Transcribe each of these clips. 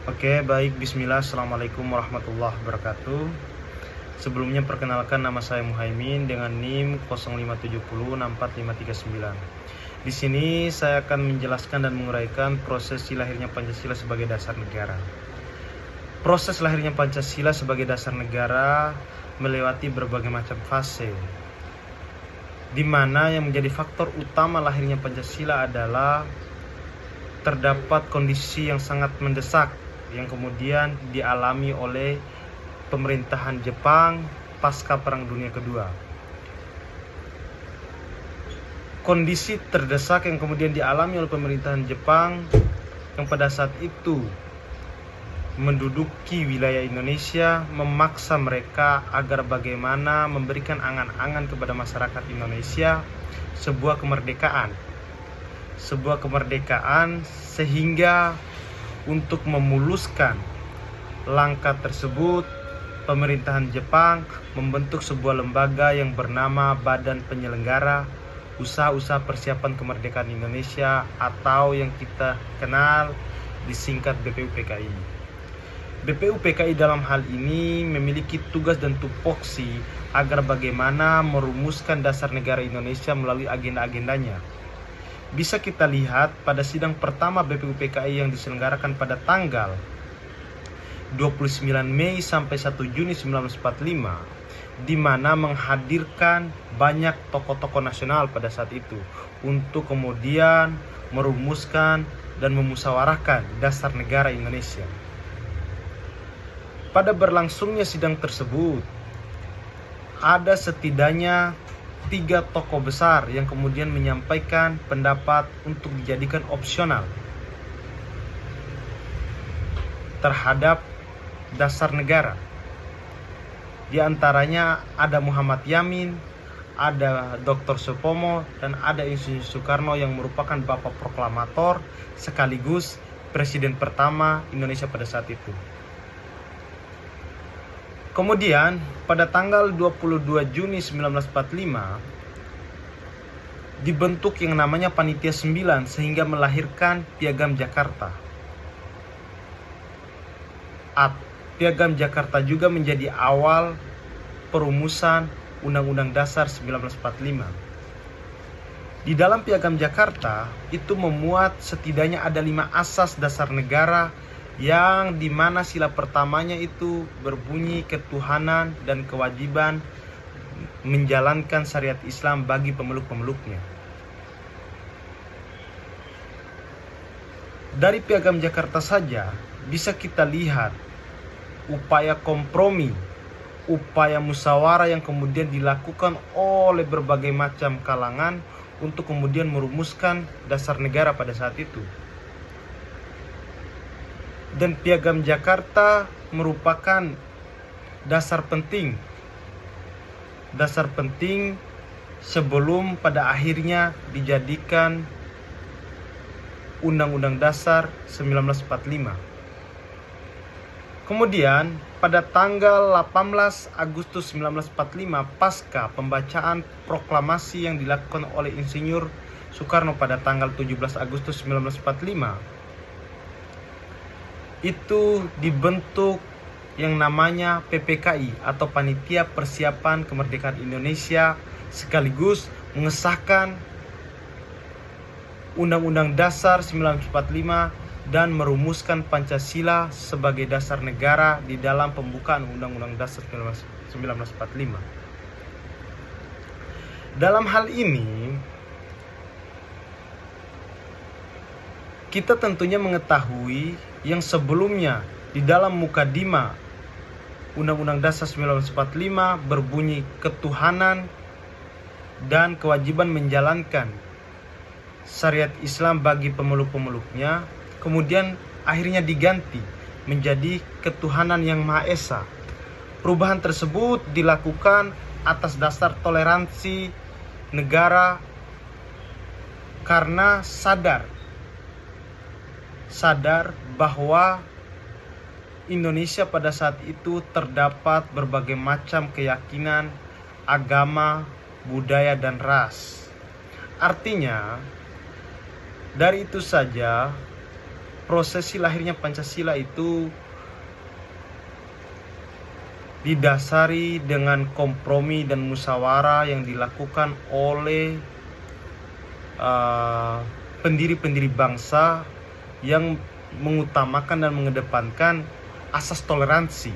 Oke, baik. Bismillah. Assalamualaikum warahmatullahi wabarakatuh. Sebelumnya perkenalkan, nama saya Muhaimin dengan NIM 0570645539. Di sini saya akan menjelaskan dan menguraikan proses lahirnya Pancasila sebagai dasar negara. Proses lahirnya Pancasila sebagai dasar negara melewati berbagai macam fase, di mana yang menjadi faktor utama lahirnya Pancasila adalah terdapat kondisi yang sangat mendesak yang kemudian dialami oleh pemerintahan Jepang pasca Perang Dunia Kedua. Kondisi terdesak yang kemudian dialami oleh pemerintahan Jepang yang pada saat itu menduduki wilayah Indonesia memaksa mereka agar bagaimana memberikan angan-angan kepada masyarakat Indonesia sebuah kemerdekaan sehingga untuk memuluskan langkah tersebut pemerintahan Jepang membentuk sebuah lembaga yang bernama Badan Penyelenggara Usaha-Usaha Persiapan Kemerdekaan Indonesia atau yang kita kenal disingkat BPUPKI. BPUPKI dalam hal ini memiliki tugas dan tupoksi agar bagaimana merumuskan dasar negara Indonesia melalui agenda-agendanya. Bisa kita lihat pada sidang pertama BPUPKI yang diselenggarakan pada tanggal 29 Mei sampai 1 Juni 1945, di mana menghadirkan banyak tokoh-tokoh nasional pada saat itu untuk kemudian merumuskan dan memusyawarahkan dasar negara Indonesia. Pada berlangsungnya sidang tersebut, ada setidaknya 3 tokoh besar yang kemudian menyampaikan pendapat untuk dijadikan opsional terhadap dasar negara. Di antaranya ada Muhammad Yamin, ada Dr. Supomo, dan ada Insinyur Soekarno yang merupakan bapak proklamator sekaligus presiden pertama Indonesia pada saat itu. Kemudian pada tanggal 22 Juni 1945 dibentuk yang namanya Panitia 9 sehingga melahirkan Piagam Jakarta. Piagam Jakarta juga menjadi awal perumusan Undang-Undang Dasar 1945. Di dalam Piagam Jakarta itu memuat setidaknya ada 5 asas dasar negara yang dimana sila pertamanya itu berbunyi ketuhanan dan kewajiban menjalankan syariat Islam bagi pemeluk-pemeluknya. Dari Piagam Jakarta saja bisa kita lihat upaya kompromi, upaya musyawarah yang kemudian dilakukan oleh berbagai macam kalangan untuk kemudian merumuskan dasar negara pada saat itu. Dan Piagam Jakarta merupakan dasar penting sebelum pada akhirnya dijadikan Undang-Undang Dasar 1945. Kemudian pada tanggal 18 Agustus 1945 pasca pembacaan proklamasi yang dilakukan oleh Insinyur Soekarno pada tanggal 17 Agustus 1945, itu dibentuk yang namanya PPKI atau Panitia Persiapan Kemerdekaan Indonesia sekaligus mengesahkan Undang-Undang Dasar 1945 dan merumuskan Pancasila sebagai dasar negara di dalam pembukaan Undang-Undang Dasar 1945. Dalam hal ini kita tentunya mengetahui yang sebelumnya di dalam mukadimah Undang-Undang Dasar 1945 berbunyi ketuhanan dan kewajiban menjalankan syariat Islam bagi pemeluk-pemeluknya, kemudian akhirnya diganti menjadi ketuhanan yang Maha Esa. Perubahan tersebut dilakukan atas dasar toleransi negara karena sadar bahwa Indonesia pada saat itu terdapat berbagai macam keyakinan, agama, budaya, dan ras. Artinya, dari itu saja prosesi lahirnya Pancasila itu didasari dengan kompromi dan musyawarah yang dilakukan oleh pendiri-pendiri bangsa yang mengutamakan dan mengedepankan asas toleransi,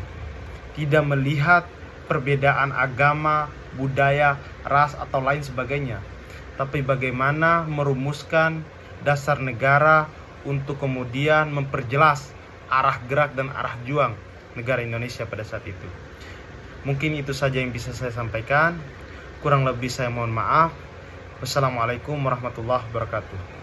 tidak melihat perbedaan agama, budaya, ras, atau lain sebagainya, tapi bagaimana merumuskan dasar negara untuk kemudian memperjelas arah gerak dan arah juang negara Indonesia pada saat itu. Mungkin itu saja yang bisa saya sampaikan. Kurang lebih saya mohon maaf. Wassalamualaikum warahmatullahi wabarakatuh.